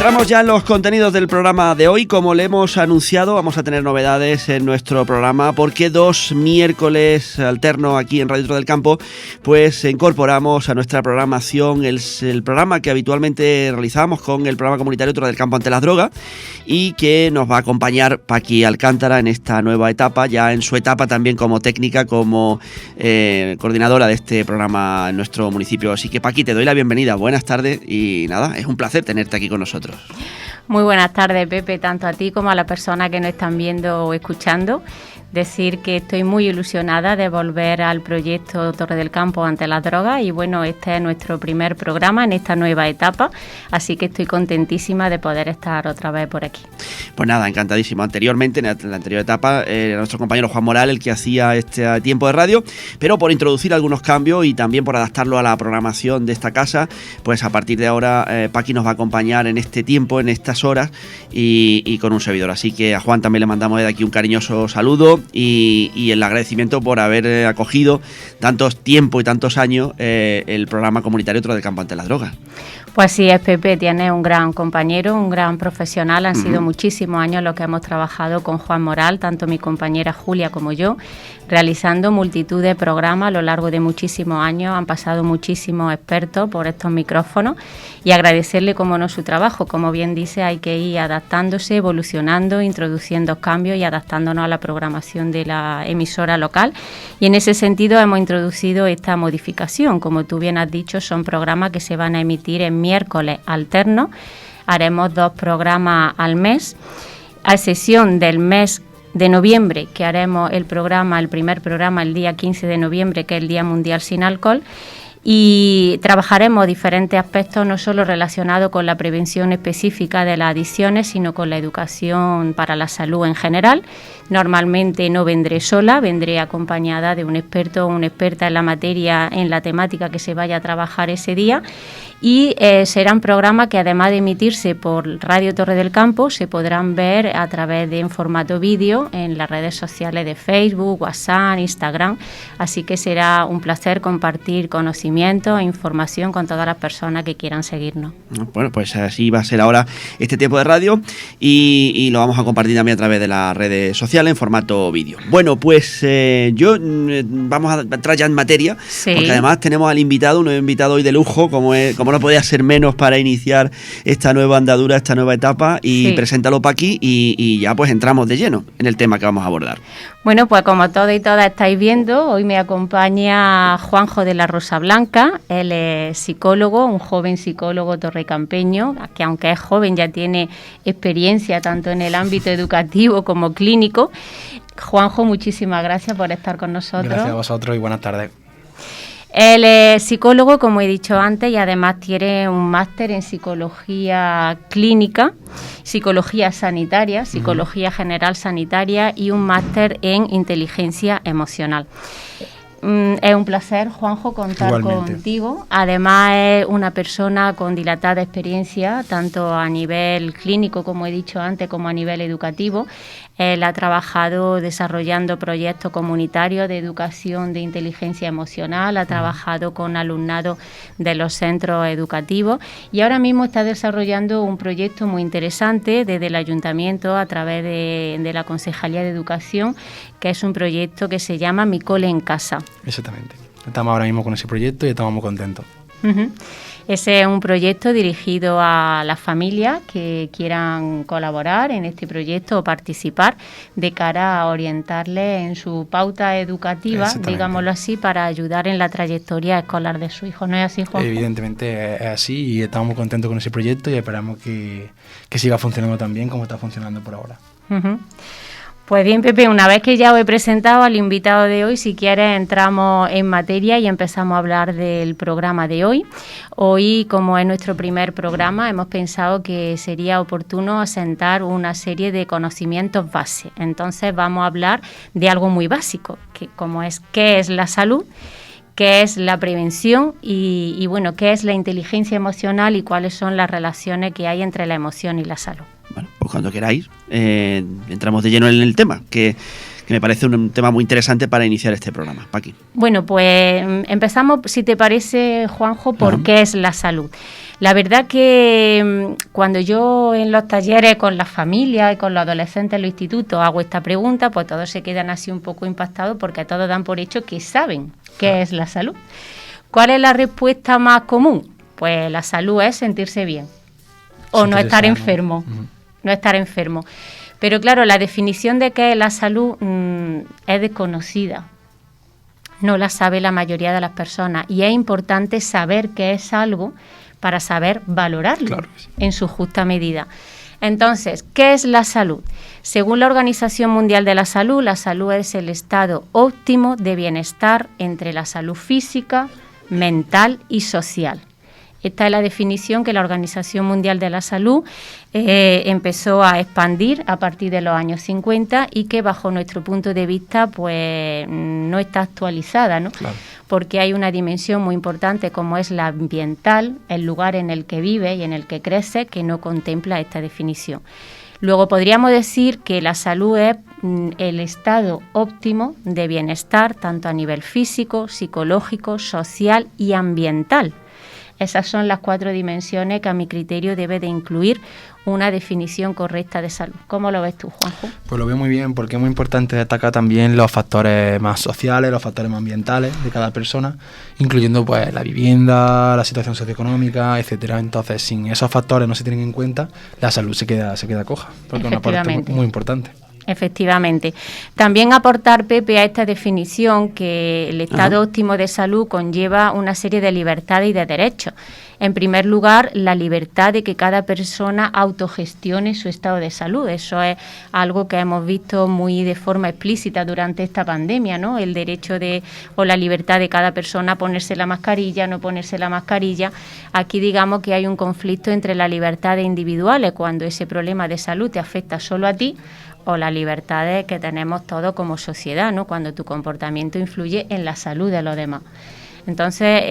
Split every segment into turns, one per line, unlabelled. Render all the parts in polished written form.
Entramos ya en los contenidos del programa de hoy. Como le hemos anunciado, vamos a tener novedades en nuestro programa porque 2 miércoles alternos aquí en Radio Torre del Campo pues incorporamos a nuestra programación el programa que habitualmente realizamos con el programa comunitario Torre del Campo ante las drogas y que nos va a acompañar Paqui Alcántara en esta nueva etapa, ya en su etapa también como técnica, como coordinadora de este programa en nuestro municipio. Así que Paqui, te doy la bienvenida, buenas tardes y nada, es un placer tenerte aquí con nosotros.
Muy buenas tardes, Pepe, tanto a ti como a las personas que nos están viendo o escuchando. Decir que estoy muy ilusionada de volver al proyecto Torre del Campo ante las drogas y bueno, este es nuestro primer programa en esta nueva etapa, así que estoy contentísima de poder estar otra vez por aquí.
Pues nada, encantadísimo. Anteriormente, en la anterior etapa, era nuestro compañero Juan Moral el que hacía este tiempo de radio, pero por introducir algunos cambios y también por adaptarlo a la programación de esta casa, pues a partir de ahora Paqui nos va a acompañar en este tiempo, en estas horas y con un servidor. Así que a Juan también le mandamos desde aquí un cariñoso saludo y el agradecimiento por haber acogido tantos tiempos y tantos años el programa comunitario Torre del Campo ante las drogas.
Pues sí, es Pepe, tiene un gran compañero, un gran profesional. Han sido muchísimos años los que hemos trabajado con Juan Moral, tanto mi compañera Julia como yo, realizando multitud de programas a lo largo de muchísimos años. Han pasado muchísimos expertos por estos micrófonos y agradecerle, como no, su trabajo. Como bien dice, hay que ir adaptándose, evolucionando, introduciendo cambios y adaptándonos a la programación de la emisora local. Y en ese sentido hemos introducido esta modificación. Como tú bien has dicho, son programas que se van a emitir en miércoles alternos. Haremos 2 programas al mes, a excepción del mes de noviembre, que haremos el primer programa el día 15 de noviembre, que es el Día Mundial Sin Alcohol, y trabajaremos diferentes aspectos, no solo relacionados con la prevención específica de las adicciones, sino con la educación para la salud en general. Normalmente no vendré sola, vendré acompañada de un experto o una experta en la materia, en la temática que se vaya a trabajar ese día. Y serán programas que, además de emitirse por Radio Torre del Campo, se podrán ver a través de en formato vídeo en las redes sociales de Facebook, WhatsApp, Instagram. Así que será un placer compartir conocimientos e información con todas las personas que quieran seguirnos.
Bueno, pues así va a ser ahora este tiempo de radio y lo vamos a compartir también a través de las redes sociales en formato vídeo. Bueno, pues vamos a entrar ya en materia, sí, porque además tenemos al invitado, un invitado hoy de lujo, como no podía ser menos para iniciar esta nueva andadura, esta nueva etapa, y sí, preséntalo Paqui y ya pues entramos de lleno en el tema que vamos a abordar.
Bueno, pues como todos y todas estáis viendo, hoy me acompaña Juanjo de la Rosa Blanca. Él es psicólogo, un joven psicólogo torrecampeño, que aunque es joven ya tiene experiencia tanto en el ámbito educativo como clínico. Juanjo, muchísimas gracias por estar con nosotros.
Gracias a vosotros y buenas tardes.
Él es psicólogo, como he dicho antes, y además tiene un máster en psicología clínica, psicología sanitaria, psicología general sanitaria y un máster en inteligencia emocional. Es un placer, Juanjo, contar igualmente contigo. Además es una persona con dilatada experiencia, tanto a nivel clínico, como he dicho antes, como a nivel educativo. Él ha trabajado desarrollando proyectos comunitarios de educación de inteligencia emocional, ha trabajado con alumnado de los centros educativos y ahora mismo está desarrollando un proyecto muy interesante desde el ayuntamiento a través de la Concejalía de Educación, que es un proyecto que se llama Mi Cole en Casa.
Exactamente. Estamos ahora mismo con ese proyecto y estamos muy contentos.
Ese es un proyecto dirigido a las familias que quieran colaborar en este proyecto o participar de cara a orientarles en su pauta educativa, digámoslo así, para ayudar en la trayectoria escolar de su hijo. ¿No es así, Juan?
Evidentemente es así y estamos muy contentos con ese proyecto y esperamos que siga funcionando tan bien como está funcionando por ahora.
Pues bien, Pepe, una vez que ya os he presentado al invitado de hoy, si quieres entramos en materia y empezamos a hablar del programa de hoy. Hoy, como es nuestro primer programa, hemos pensado que sería oportuno asentar una serie de conocimientos base. Entonces vamos a hablar de algo muy básico, como es qué es la salud, qué es la prevención y bueno, qué es la inteligencia emocional y cuáles son las relaciones que hay entre la emoción y la salud.
Bueno, pues cuando queráis, entramos de lleno en el tema, que me parece un tema muy interesante para iniciar este programa. Paqui.
Bueno, pues empezamos, si te parece, Juanjo, por qué es la salud. La verdad que cuando yo en los talleres con las familias y con los adolescentes en los institutos hago esta pregunta, pues todos se quedan así un poco impactados porque todos dan por hecho que saben qué es la salud. ¿Cuál es la respuesta más común? Pues la salud es sentirse bien o no estar enfermo, no estar enfermo. Pero claro, la definición de qué es la salud es desconocida. No la sabe la mayoría de las personas y es importante saber qué es algo para saber valorarlo en su justa medida. Entonces, ¿qué es la salud? Según la Organización Mundial de la Salud es el estado óptimo de bienestar entre la salud física, mental y social. Esta es la definición que la Organización Mundial de la Salud empezó a expandir a partir de los años 50 y que bajo nuestro punto de vista pues no está actualizada, ¿no? Claro. Porque hay una dimensión muy importante como es la ambiental, el lugar en el que vive y en el que crece, que no contempla esta definición. Luego podríamos decir que la salud es el estado óptimo de bienestar tanto a nivel físico, psicológico, social y ambiental. Esas son las 4 dimensiones que a mi criterio debe de incluir una definición correcta de salud. ¿Cómo lo ves tú, Juanjo?
Pues lo veo muy bien, porque es muy importante destacar también los factores más sociales, los factores más ambientales de cada persona, incluyendo pues la vivienda, la situación socioeconómica, etcétera. Entonces, sin esos factores no se tienen en cuenta, la salud se queda coja, porque es una parte muy importante.
Efectivamente. También aportar, Pepe, a esta definición que el estado óptimo de salud conlleva una serie de libertades y de derechos. En primer lugar, la libertad de que cada persona autogestione su estado de salud. Eso es algo que hemos visto muy de forma explícita durante esta pandemia, ¿no? El derecho o la libertad de cada persona a ponerse la mascarilla, no ponerse la mascarilla. Aquí digamos que hay un conflicto entre las libertades individuales, cuando ese problema de salud te afecta solo a ti, o las libertades que tenemos todos como sociedad, ¿no? Cuando tu comportamiento influye en la salud de los demás. Entonces,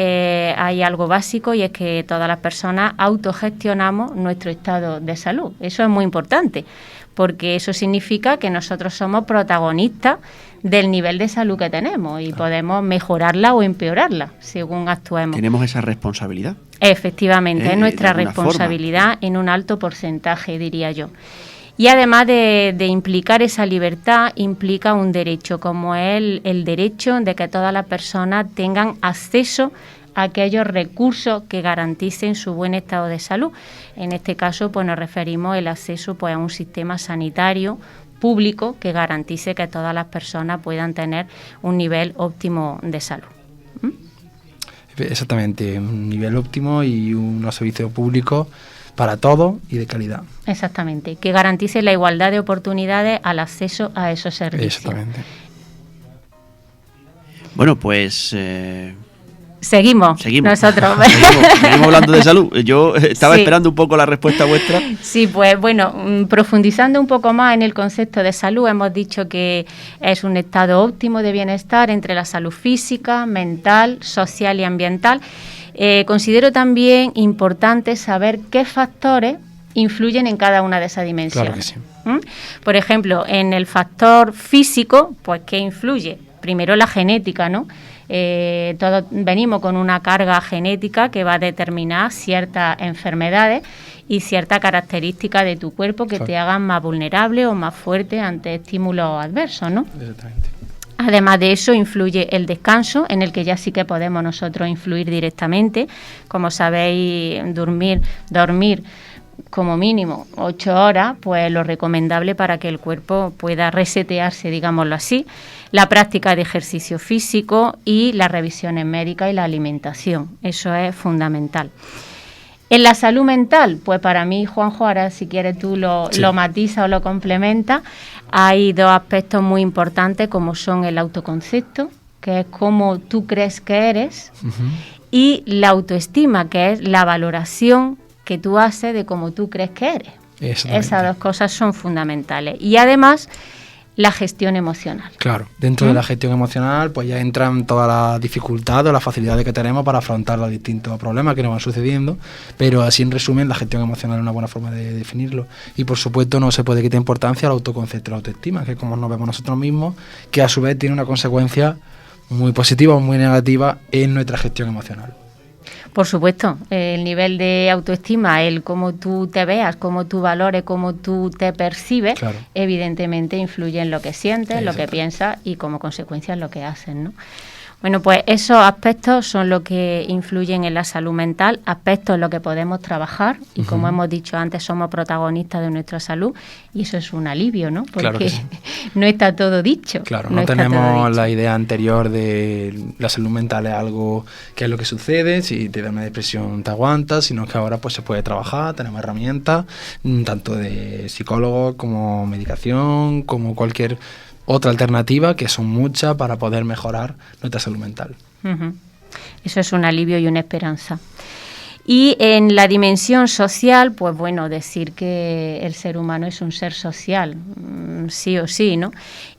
hay algo básico y es que todas las personas autogestionamos nuestro estado de salud. Eso es muy importante, porque eso significa que nosotros somos protagonistas del nivel de salud que tenemos y podemos mejorarla o empeorarla según actuemos.
¿Tenemos esa responsabilidad?
Efectivamente, es nuestra responsabilidad en un alto porcentaje, diría yo. Y además de implicar esa libertad, implica un derecho, como es el derecho de que todas las personas tengan acceso a aquellos recursos que garanticen su buen estado de salud. En este caso, pues nos referimos al acceso pues a un sistema sanitario público que garantice que todas las personas puedan tener un nivel óptimo de salud.
Exactamente, un nivel óptimo y unos servicios públicos para todos y de calidad.
Exactamente, que garantice la igualdad de oportunidades al acceso a esos servicios.
Exactamente.
Bueno, pues...
Seguimos nosotros.
Seguimos hablando de salud. Yo estaba esperando un poco la respuesta vuestra.
Sí, pues bueno, profundizando un poco más en el concepto de salud, hemos dicho que es un estado óptimo de bienestar entre la salud física, mental, social y ambiental. Considero también importante saber qué factores influyen en cada una de esas dimensiones. Claro que sí. Por ejemplo, en el factor físico, pues ¿qué influye? Primero la genética, ¿no? Todos venimos con una carga genética que va a determinar ciertas enfermedades y ciertas características de tu cuerpo que te hagan más vulnerable o más fuerte ante estímulos adversos, ¿no?
Exactamente.
Además de eso, influye el descanso, en el que ya sí que podemos nosotros influir directamente. Como sabéis, dormir como mínimo 8 horas, pues lo recomendable para que el cuerpo pueda resetearse, digámoslo así. La práctica de ejercicio físico y las revisiones médicas y la alimentación. Eso es fundamental. En la salud mental, pues para mí, Juanjo, ahora si quieres tú lo matizas o lo complementas, hay 2 aspectos muy importantes como son el autoconcepto, que es cómo tú crees que eres, y la autoestima, que es la valoración que tú haces de cómo tú crees que eres. Esas 2 cosas son fundamentales. Y además, la gestión emocional.
Claro, dentro de la gestión emocional pues ya entran todas las dificultades o las facilidades que tenemos para afrontar los distintos problemas que nos van sucediendo, pero así en resumen la gestión emocional es una buena forma de definirlo. Y por supuesto no se puede quitar importancia al autoconcepto y la autoestima, que es como nos vemos nosotros mismos, que a su vez tiene una consecuencia muy positiva o muy negativa en nuestra gestión emocional.
Por supuesto, el nivel de autoestima, el cómo tú te veas, cómo tú valores, cómo tú te percibes,
Claro.
evidentemente influye en lo que sientes, lo que piensas y como consecuencia en lo que haces, ¿no? Bueno, pues esos aspectos son los que influyen en la salud mental, aspectos en los que podemos trabajar y como hemos dicho antes, somos protagonistas de nuestra salud y eso es un alivio, ¿no? Porque
Claro que sí.
no está todo dicho.
Claro,
no
no
está todo
tenemos
dicho.
la idea anterior de la salud mental es algo que es lo que sucede, si te da una depresión te aguantas, sino que ahora pues se puede trabajar, tenemos herramientas, tanto de psicólogos como medicación, como cualquier otra alternativa, que son muchas para poder mejorar nuestra salud mental.
Ujú. Eso es un alivio y una esperanza. Y en la dimensión social, pues bueno, decir que el ser humano es un ser social, sí o sí, ¿no?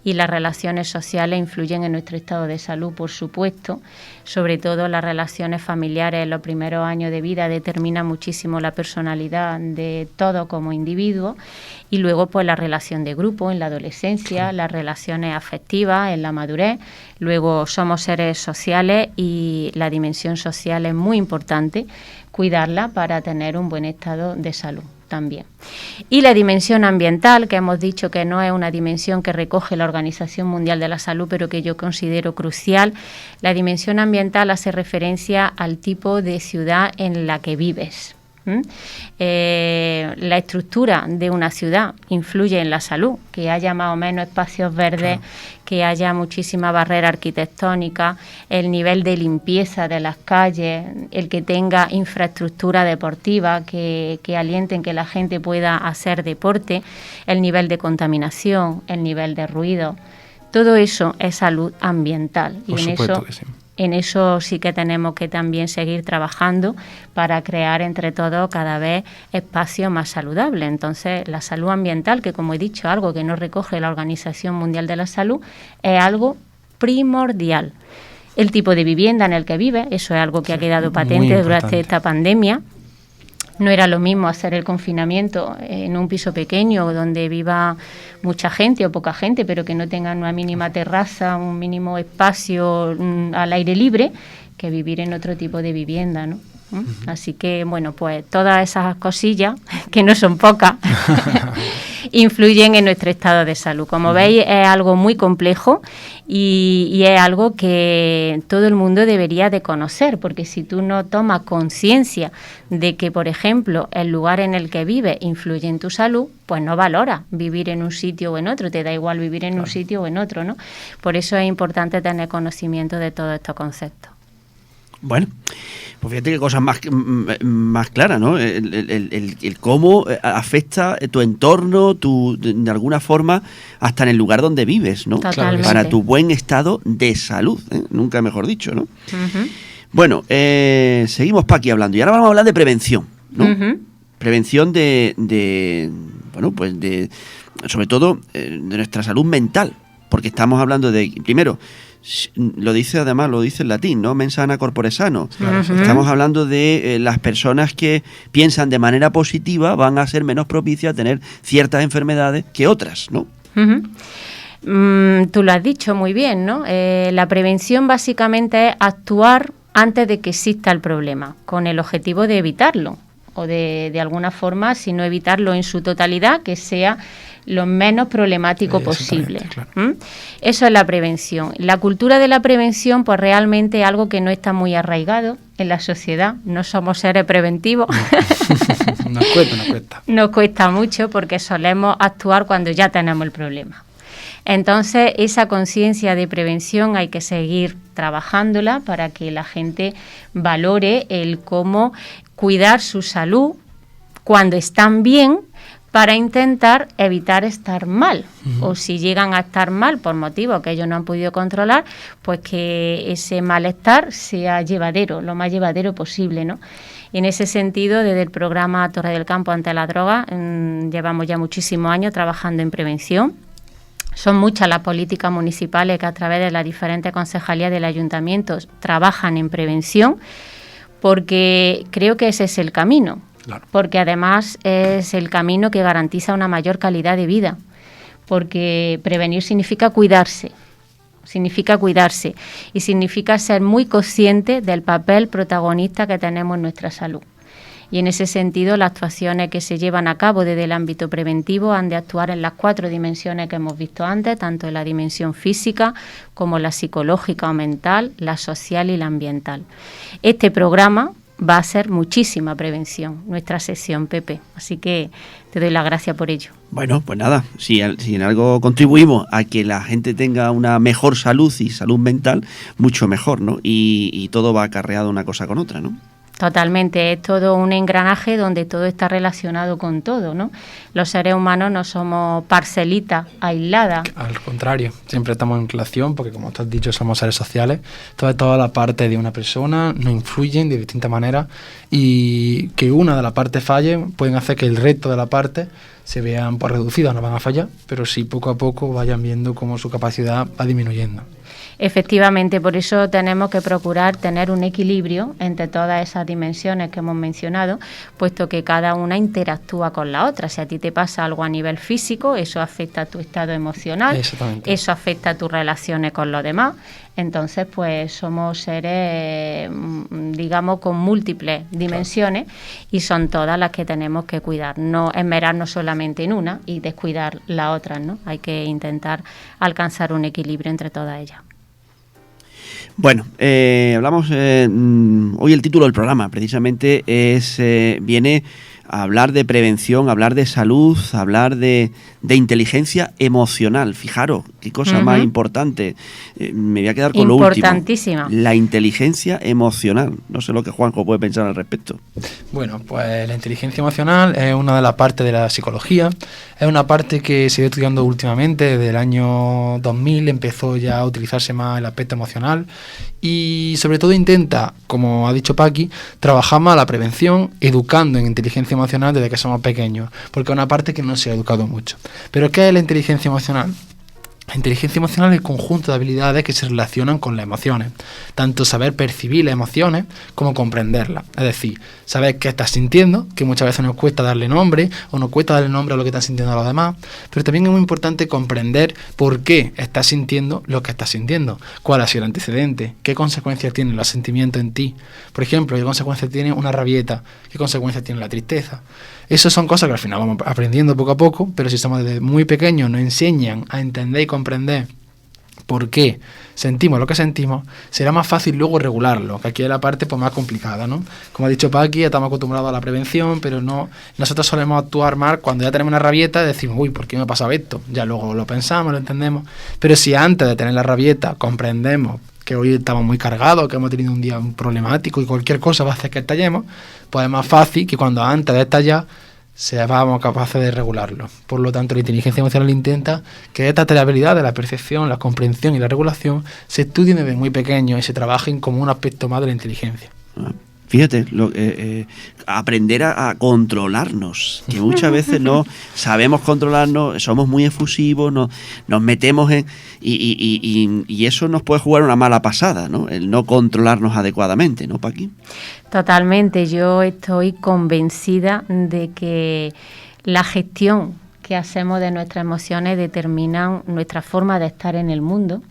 Y las relaciones sociales influyen en nuestro estado de salud, por supuesto. Sobre todo las relaciones familiares en los primeros años de vida determinan muchísimo la personalidad de todo como individuo. Y luego, pues la relación de grupo en la adolescencia, las relaciones afectivas en la madurez. Luego somos seres sociales y la dimensión social es muy importante cuidarla para tener un buen estado de salud también. Y la dimensión ambiental, que hemos dicho que no es una dimensión que recoge la Organización Mundial de la Salud, pero que yo considero crucial. La dimensión ambiental hace referencia al tipo de ciudad en la que vives. La estructura de una ciudad influye en la salud, que haya más o menos espacios verdes, que haya muchísima barrera arquitectónica, el nivel de limpieza de las calles, el que tenga infraestructura deportiva que alienten que la gente pueda hacer deporte, el nivel de contaminación, el nivel de ruido, todo eso es salud ambiental.
Por supuesto que sí.
En eso sí que tenemos que también seguir trabajando para crear entre todos cada vez espacios más saludables. Entonces, la salud ambiental, que como he dicho, algo que no recoge la Organización Mundial de la Salud, es algo primordial. El tipo de vivienda en el que vive, eso es algo que ha quedado patente durante esta pandemia. No era lo mismo hacer el confinamiento en un piso pequeño donde viva mucha gente o poca gente, pero que no tengan una mínima terraza, un mínimo espacio al aire libre, que vivir en otro tipo de vivienda, ¿no? Así que, bueno, pues todas esas cosillas, que no son pocas, influyen en nuestro estado de salud. Como veis, es algo muy complejo y es algo que todo el mundo debería de conocer, porque si tú no tomas conciencia de que, por ejemplo, el lugar en el que vives influye en tu salud, pues no valoras vivir en un sitio o en otro, te da igual vivir en un sitio o en otro, ¿no? Por eso es importante tener conocimiento de todos estos conceptos.
Bueno, pues fíjate qué cosas más claras, ¿no? El cómo afecta tu entorno, de alguna forma, hasta en el lugar donde vives, ¿no?
Totalmente.
Para tu buen estado de salud, ¿eh? Nunca mejor dicho, ¿no?
Uh-huh.
Bueno, seguimos, Paqui, hablando. Y ahora vamos a hablar de prevención, ¿no?
Uh-huh.
Prevención sobre todo, de nuestra salud mental. Porque estamos hablando de, primero, lo dice en latín, ¿no? Mens sana corpore sano.
Claro.
Estamos hablando de las personas que piensan de manera positiva van a ser menos propicias a tener ciertas enfermedades que otras, ¿no?
Tú lo has dicho muy bien, ¿no? La prevención básicamente es actuar antes de que exista el problema, con el objetivo de evitarlo, o de alguna forma, si no evitarlo en su totalidad, que sea lo menos problemático posible.
Claro.
Eso es la prevención. La cultura de la prevención, pues realmente es algo que no está muy arraigado en la sociedad. No somos seres preventivos.
Nos cuesta.
Nos cuesta mucho porque solemos actuar cuando ya tenemos el problema. Entonces, esa conciencia de prevención hay que seguir trabajándola para que la gente valore el cómo cuidar su salud cuando están bien, para intentar evitar estar mal. O si llegan a estar mal por motivos que ellos no han podido controlar, pues que ese malestar sea llevadero, lo más llevadero posible, ¿no? Y en ese sentido, desde el programa Torre del Campo ante la droga, llevamos ya muchísimos años trabajando en prevención. Son muchas las políticas municipales que a través de las diferentes concejalías del ayuntamiento trabajan en prevención, porque creo que ese es el camino.
Claro.
Porque además es el camino que garantiza una mayor calidad de vida, porque prevenir significa cuidarse, significa cuidarse y significa ser muy consciente del papel protagonista que tenemos en nuestra salud. Y en ese sentido, las actuaciones que se llevan a cabo desde el ámbito preventivo han de actuar en las 4 dimensiones que hemos visto antes, tanto en la dimensión física como la psicológica o mental, la social y la ambiental. Este programa va a ser muchísima prevención, nuestra sesión, Pepe. Así que te doy las gracias por ello.
Bueno, pues nada, si en algo contribuimos a que la gente tenga una mejor salud y salud mental, mucho mejor, ¿no? Y todo va acarreado una cosa con otra, ¿no?
Totalmente, es todo un engranaje donde todo está relacionado con todo, ¿no? Los seres humanos no somos parcelitas aisladas.
Al contrario, siempre estamos en relación porque, como tú has dicho, somos seres sociales. Toda la parte de una persona nos influyen de distintas maneras y que una de las partes falle pueden hacer que el resto de la parte se vean reducidas, no van a fallar, pero sí poco a poco vayan viendo cómo su capacidad va disminuyendo.
Efectivamente, por eso tenemos que procurar tener un equilibrio entre todas esas dimensiones que hemos mencionado, puesto que cada una interactúa con la otra. Si a ti te pasa algo a nivel físico, eso afecta a tu estado emocional, eso afecta a tus relaciones con los demás. Entonces, pues somos seres, digamos, con múltiples dimensiones y son todas las que tenemos que cuidar. No esmerarnos solamente en una y descuidar las otras, ¿no? Hay que intentar alcanzar un equilibrio entre todas ellas.
Bueno, hablamos, hoy el título del programa precisamente viene a hablar de prevención, a hablar de salud, a hablar de inteligencia emocional. Fijaros, qué cosa más importante. Me voy a quedar con lo último.
Importantísima.
La inteligencia emocional. No sé lo que Juanjo puede pensar al respecto.
Bueno, pues la inteligencia emocional es una de las partes de la psicología. Es una parte que se ha ido estudiando últimamente. Desde el año 2000 empezó ya a utilizarse más el aspecto emocional y sobre todo intenta, como ha dicho Paqui, trabajar más la prevención, educando en inteligencia emocional desde que somos pequeños, porque es una parte que no se ha educado mucho. ¿Pero qué es la inteligencia emocional? La inteligencia emocional es el conjunto de habilidades que se relacionan con las emociones, tanto saber percibir las emociones como comprenderlas, es decir, saber qué estás sintiendo, que muchas veces nos cuesta darle nombre o nos cuesta darle nombre a lo que están sintiendo los demás, pero también es muy importante comprender por qué estás sintiendo lo que estás sintiendo, cuál ha sido el antecedente, qué consecuencias tienen los sentimientos en ti, por ejemplo, qué consecuencias tiene una rabieta, qué consecuencias tiene la tristeza. Esas son cosas que al final vamos aprendiendo poco a poco, pero si somos desde muy pequeños nos enseñan a entender y comprender por qué sentimos lo que sentimos, será más fácil luego regularlo, que aquí es la parte pues, más complicada, ¿no? Como ha dicho Paqui, estamos acostumbrados a la prevención, pero no, nosotros solemos actuar mal cuando ya tenemos una rabieta y decimos, uy, ¿por qué me ha pasado esto? Ya luego lo pensamos, lo entendemos, pero si antes de tener la rabieta comprendemos que hoy estamos muy cargados, que hemos tenido un día problemático y cualquier cosa va a hacer que estallemos, pues es más fácil que cuando antes de estallar seamos capaces de regularlo. Por lo tanto, la inteligencia emocional intenta que estas tres habilidades, la percepción, la comprensión y la regulación, se estudien desde muy pequeños y se trabajen como un aspecto más de la inteligencia.
Fíjate, aprender a controlarnos, que muchas veces no sabemos controlarnos, somos muy efusivos, nos metemos en... Y eso nos puede jugar una mala pasada, ¿no? El no controlarnos adecuadamente, ¿no, Paqui?
Totalmente, yo estoy convencida de que la gestión que hacemos de nuestras emociones determinan nuestra forma de estar en el mundo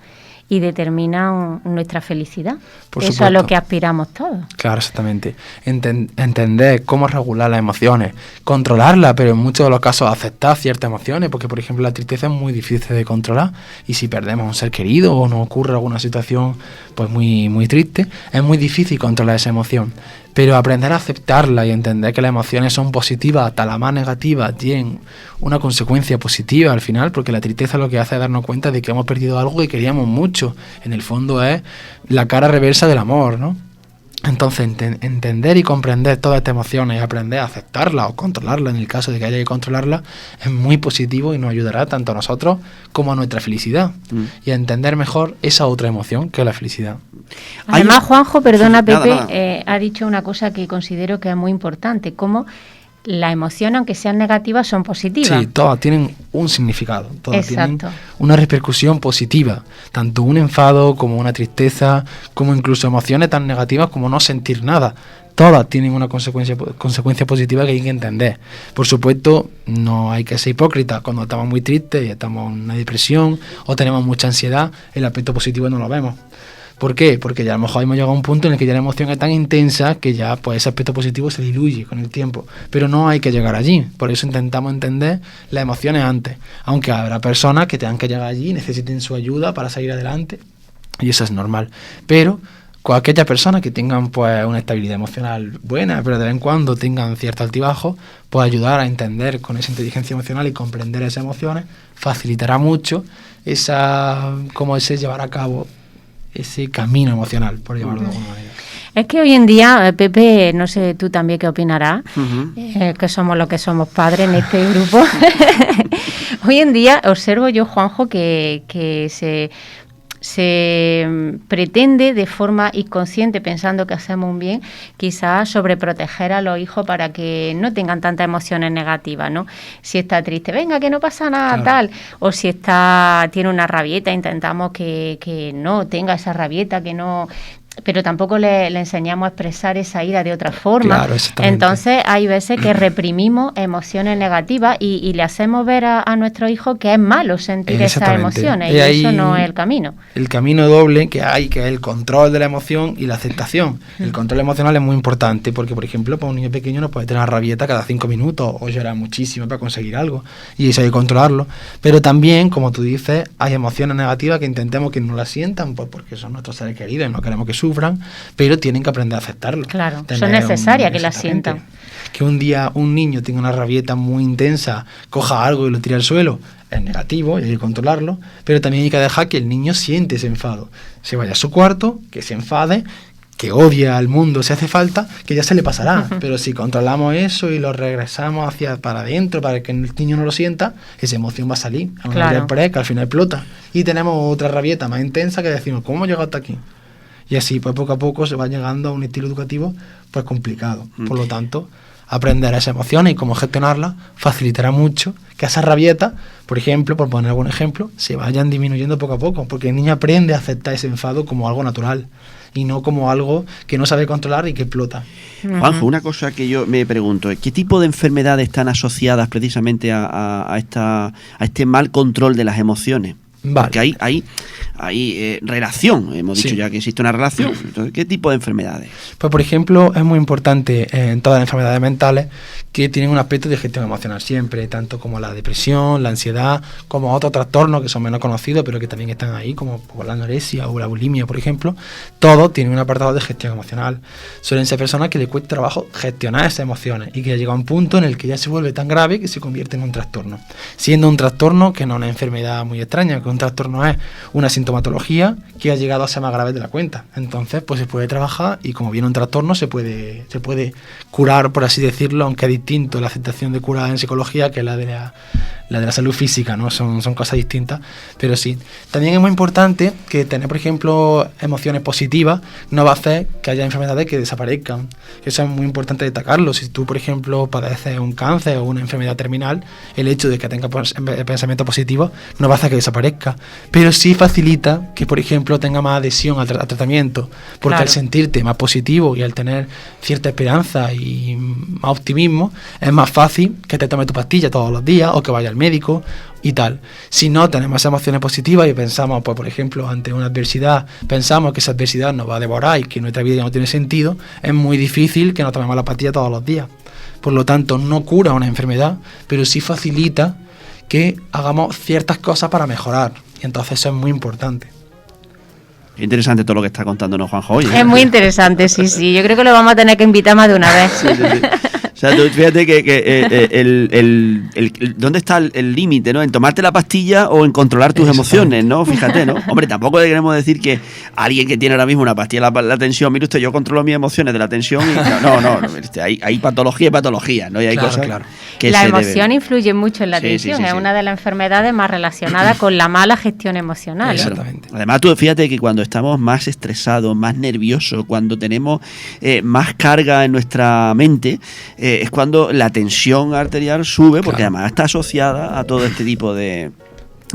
y determinan nuestra felicidad. Por Eso supuesto. Es a lo que aspiramos todos.
Claro, exactamente. Entender cómo regular las emociones, controlarlas, pero en muchos de los casos aceptar ciertas emociones, porque por ejemplo la tristeza es muy difícil de controlar y si perdemos a un ser querido o nos ocurre alguna situación pues muy, muy triste, es muy difícil controlar esa emoción. Pero aprender a aceptarla y entender que las emociones son positivas, hasta las más negativas, tienen una consecuencia positiva al final, porque la tristeza lo que hace es darnos cuenta de que hemos perdido algo que queríamos mucho. En el fondo es la cara reversa del amor, ¿no? Entonces, entender y comprender todas estas emociones y aprender a aceptarlas o controlarlas en el caso de que haya que controlarlas es muy positivo y nos ayudará tanto a nosotros como a nuestra felicidad y a entender mejor esa otra emoción que es la felicidad.
Además, Juanjo, perdona, Pepe, ha dicho una cosa que considero que es muy importante, cómo las emociones, aunque sean negativas, son positivas.
Sí, todas tienen un significado, todas tienen
Exacto.
una repercusión positiva, tanto un enfado como una tristeza, como incluso emociones tan negativas como no sentir nada. Todas tienen una consecuencia positiva que hay que entender. Por supuesto, no hay que ser hipócritas. Cuando estamos muy tristes y estamos en una depresión o tenemos mucha ansiedad, el aspecto positivo no lo vemos. ¿Por qué? Porque ya a lo mejor hemos llegado a un punto en el que ya la emoción es tan intensa que ya pues ese aspecto positivo se diluye con el tiempo. Pero no hay que llegar allí. Por eso intentamos entender las emociones antes. Aunque habrá personas que tengan que llegar allí y necesiten su ayuda para salir adelante. Y eso es normal. Pero aquellas personas que tengan pues una estabilidad emocional buena, pero de vez en cuando tengan cierto altibajo, pues ayudar a entender con esa inteligencia emocional y comprender esas emociones facilitará mucho cómo se llevará a cabo ese camino emocional, por llamarlo de alguna manera.
Es que hoy en día, Pepe, no sé tú también qué opinarás, que somos los que somos padres en este grupo. Hoy en día observo yo, Juanjo, que se pretende de forma inconsciente, pensando que hacemos un bien, quizás sobreproteger a los hijos para que no tengan tantas emociones negativas, ¿no? Si está triste, venga, que no pasa nada, claro, tal. O si tiene una rabieta, intentamos que no tenga esa rabieta, que no... Pero tampoco le enseñamos a expresar esa ira de otra forma.
Claro,
entonces hay veces que reprimimos emociones negativas y le hacemos ver a nuestros hijos que es malo sentir esas emociones, y eso no es el camino.
El camino doble que hay, que es el control de la emoción y la aceptación. El control emocional es muy importante porque, por ejemplo, para un niño pequeño no puede tener una rabieta cada 5 minutos o llorar muchísimo para conseguir algo, y eso hay que controlarlo. Pero también, como tú dices, hay emociones negativas que intentemos que no las sientan, pues porque son nuestros seres queridos y no queremos que sufran, pero tienen que aprender a aceptarlo.
Claro, son necesarias que las sientan.
Que un día un niño tenga una rabieta muy intensa, coja algo y lo tire al suelo, es negativo y hay que controlarlo, pero también hay que dejar que el niño siente ese enfado. Se vaya a su cuarto, que se enfade, que odia al mundo si hace falta, que ya se le pasará. Pero si controlamos eso y lo regresamos para adentro, para que el niño no lo sienta, esa emoción va a salir. A un nivel que al final explota. Y tenemos otra rabieta más intensa que decimos, ¿cómo hemos llegado hasta aquí? Y así, pues poco a poco se va llegando a un estilo educativo pues complicado. Por lo tanto, aprender esas emociones y cómo gestionarlas facilitará mucho que esas rabietas, por ejemplo, por poner algún ejemplo, se vayan disminuyendo poco a poco, porque el niño aprende a aceptar ese enfado como algo natural y no como algo que no sabe controlar y que explota.
Juanjo, una cosa que yo me pregunto, ¿qué tipo de enfermedades están asociadas precisamente a este mal control de las emociones?
Vale.
Porque hay relación, hemos dicho ya que existe una relación. Entonces, ¿qué tipo de enfermedades?
Pues, por ejemplo, es muy importante en todas las enfermedades mentales que tienen un aspecto de gestión emocional siempre, tanto como la depresión, la ansiedad, como otros trastornos que son menos conocidos, pero que también están ahí, como la anorexia o la bulimia, por ejemplo. Todos tienen un apartado de gestión emocional. Suelen ser personas que les cuesta trabajo gestionar esas emociones y que llega a un punto en el que ya se vuelve tan grave que se convierte en un trastorno. Siendo un trastorno que no es una enfermedad muy extraña, que un trastorno es una sintomatología que ha llegado a ser más grave de la cuenta. Entonces, pues se puede trabajar y como viene un trastorno se puede curar, por así decirlo, aunque es distinto la aceptación de cura en psicología que la de la salud física, ¿no? Son cosas distintas, pero sí. También es muy importante que tener, por ejemplo, emociones positivas no va a hacer que haya enfermedades que desaparezcan. Eso es muy importante destacarlo. Si tú, por ejemplo, padeces un cáncer o una enfermedad terminal, el hecho de que tengas pensamiento positivo no va a hacer que desaparezca, pero sí facilita que, por ejemplo, tenga más adhesión al tratamiento, porque al sentirte más positivo y al tener cierta esperanza y más optimismo, es más fácil que te tomes tu pastilla todos los días o que vaya al médico y tal. Si no tenemos emociones positivas y pensamos, pues por ejemplo, ante una adversidad, pensamos que esa adversidad nos va a devorar y que nuestra vida ya no tiene sentido, es muy difícil que nos tomemos la pastilla todos los días. Por lo tanto, no cura una enfermedad, pero sí facilita que hagamos ciertas cosas para mejorar. Y entonces eso es muy importante.
Interesante todo lo que está contándonos Juanjo hoy.
Es muy interesante, sí. Yo creo que lo vamos a tener que invitar más de una vez.
Sí. O sea, tú fíjate que ¿dónde está el límite, ¿no? En tomarte la pastilla o en controlar tus emociones, ¿no? Fíjate, ¿no? Hombre, tampoco le queremos decir que alguien que tiene ahora mismo una pastilla la tensión, mire usted, yo controlo mis emociones de la tensión y no, hay patología y patología, ¿no? Y hay cosas que
la emoción influye mucho en la tensión, es una de las enfermedades más relacionadas con la mala gestión emocional.
Exactamente.
Además, tú fíjate que cuando estamos más estresados, más nerviosos, cuando tenemos más carga en nuestra mente, es cuando la tensión arterial sube, porque además está asociada a todo este tipo de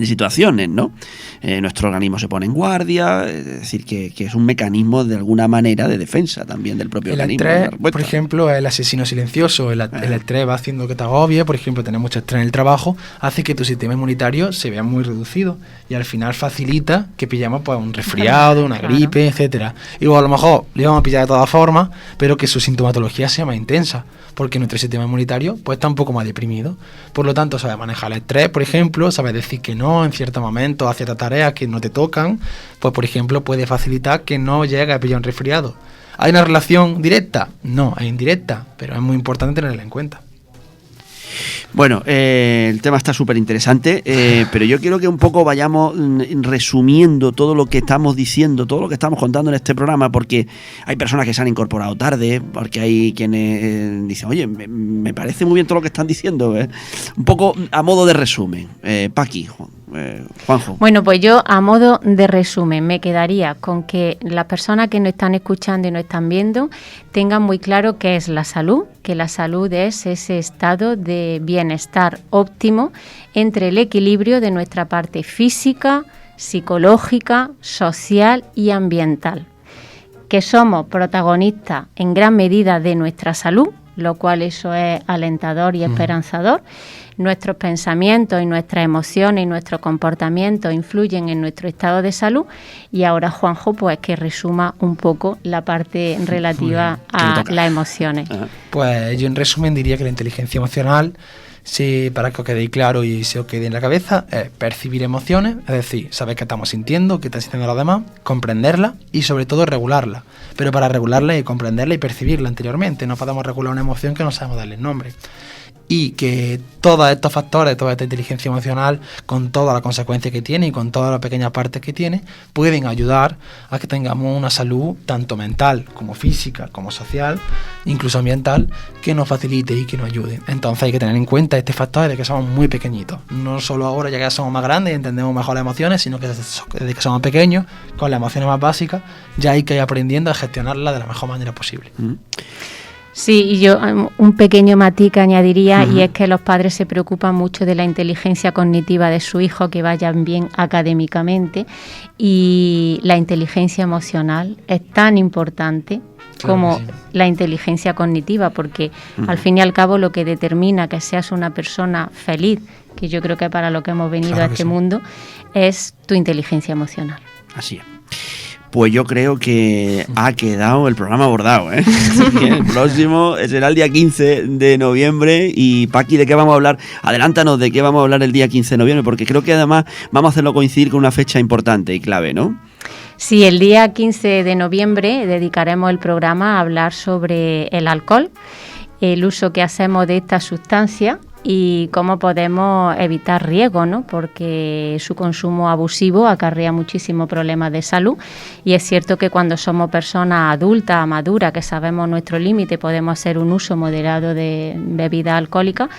situaciones, ¿no? Nuestro organismo se pone en guardia, es decir, que es un mecanismo de alguna manera de defensa también del propio organismo.
El estrés, por ejemplo, es el asesino silencioso. El estrés va haciendo que te agobie, por ejemplo, tener mucho estrés en el trabajo, hace que tu sistema inmunitario se vea muy reducido y al final facilita que pillemos pues un resfriado, una gripe, etcétera. Y a lo mejor le vamos a pillar de todas formas, pero que su sintomatología sea más intensa, porque nuestro sistema inmunitario pues está un poco más deprimido. Por lo tanto, sabe manejar el estrés, por ejemplo, sabe decir que no en ciertos momentos a ciertas tareas que no te tocan, pues por ejemplo puede facilitar que no llegue a pillar un resfriado. ¿Hay una relación directa? No, es indirecta, pero es muy importante tenerla en cuenta.
Bueno, el tema está súper interesante, pero yo quiero que un poco vayamos resumiendo todo lo que estamos diciendo, todo lo que estamos contando en este programa, porque hay personas que se han incorporado tarde, porque hay quienes dicen, oye, me parece muy bien todo lo que están diciendo, un poco a modo de resumen. Paqui, Juanjo.
Bueno, pues yo a modo de resumen me quedaría con que las personas que nos están escuchando y nos están viendo tengan muy claro qué es la salud, que la salud es ese estado de bienestar óptimo entre el equilibrio de nuestra parte física, psicológica, social y ambiental. Que somos protagonistas en gran medida de nuestra salud, lo cual eso es alentador y esperanzador. Nuestros pensamientos y nuestras emociones y nuestro comportamiento influyen en nuestro estado de salud. Y ahora, Juanjo, pues que resuma un poco la parte relativa a las emociones.
Pues yo en resumen diría que la inteligencia emocional, sí, para que os quede claro y se os quede en la cabeza, es percibir emociones, es decir, saber qué estamos sintiendo, qué están sintiendo los demás, comprenderla y sobre todo regularla. Pero para regularla y comprenderla y percibirla anteriormente, no podemos regular una emoción que no sabemos darle nombre. Y que todos estos factores, toda esta inteligencia emocional, con todas las consecuencias que tiene y con todas las pequeñas partes que tiene, pueden ayudar a que tengamos una salud tanto mental como física, como social, incluso ambiental, que nos facilite y que nos ayude. Entonces hay que tener en cuenta este factor de que somos muy pequeñitos. No solo ahora ya que somos más grandes y entendemos mejor las emociones, sino que desde que somos pequeños, con las emociones más básicas, ya hay que ir aprendiendo a gestionarlas de la mejor manera posible.
Sí, y yo un pequeño matiz que añadiría, y es que los padres se preocupan mucho de la inteligencia cognitiva de su hijo, que vayan bien académicamente, y la inteligencia emocional es tan importante como la inteligencia cognitiva, porque al fin y al cabo lo que determina que seas una persona feliz, que yo creo que para lo que hemos venido a este mundo, es tu inteligencia emocional.
Así es. Pues yo creo que ha quedado el programa abordado, ¿eh? El próximo será el día 15 de noviembre. Y Paqui, ¿de qué vamos a hablar? Adelántanos de qué vamos a hablar el día 15 de noviembre, porque creo que además vamos a hacerlo coincidir con una fecha importante y clave, ¿no?
Sí, el día 15 de noviembre dedicaremos el programa a hablar sobre el alcohol, el uso que hacemos de esta sustancia y cómo podemos evitar riesgos, ¿no? Porque su consumo abusivo acarrea muchísimos problemas de salud, y es cierto que cuando somos personas adultas, maduras, que sabemos nuestro límite, podemos hacer un uso moderado de bebidas alcohólicas,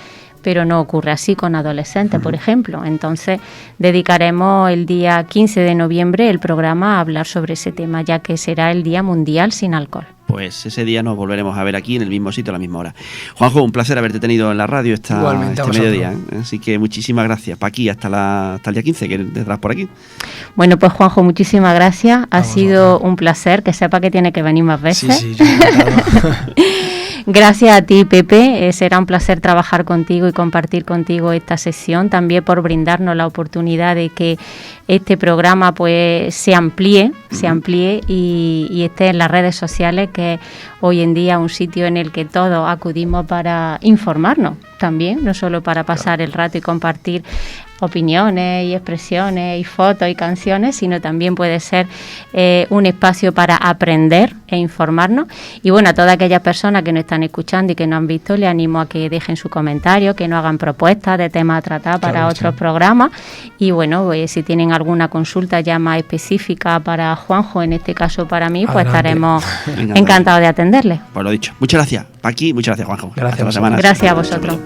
pero no ocurre así con adolescentes, por ejemplo. Entonces, dedicaremos el día 15 de noviembre el programa a hablar sobre ese tema, ya que será el Día Mundial sin Alcohol.
Pues ese día nos volveremos a ver aquí en el mismo sitio a la misma hora. Juanjo, un placer haberte tenido en la radio este mediodía. Así que muchísimas gracias. Paqui, hasta el día 15, que tendrás por aquí.
Bueno, pues Juanjo, muchísimas gracias. Ha sido un placer. Que sepa que tiene que venir más veces.
Sí, yo
Gracias a ti, Pepe. Será un placer trabajar contigo y compartir contigo esta sesión. También por brindarnos la oportunidad de que este programa pues se amplíe y esté en las redes sociales, que hoy en día es un sitio en el que todos acudimos para informarnos también, no solo para pasar el rato y compartir opiniones y expresiones y fotos y canciones, sino también puede ser un espacio para aprender e informarnos. Y bueno, a todas aquellas personas que nos están escuchando y que no han visto, les animo a que dejen su comentario, que nos hagan propuestas de temas a tratar para otros programas. Y bueno, pues, si tienen alguna consulta ya más específica para Juanjo, en este caso para mí, pues estaremos encantados de atenderles.
Pues lo dicho. Muchas gracias, Paqui. Muchas gracias, Juanjo.
Gracias.
Gracias a vosotros.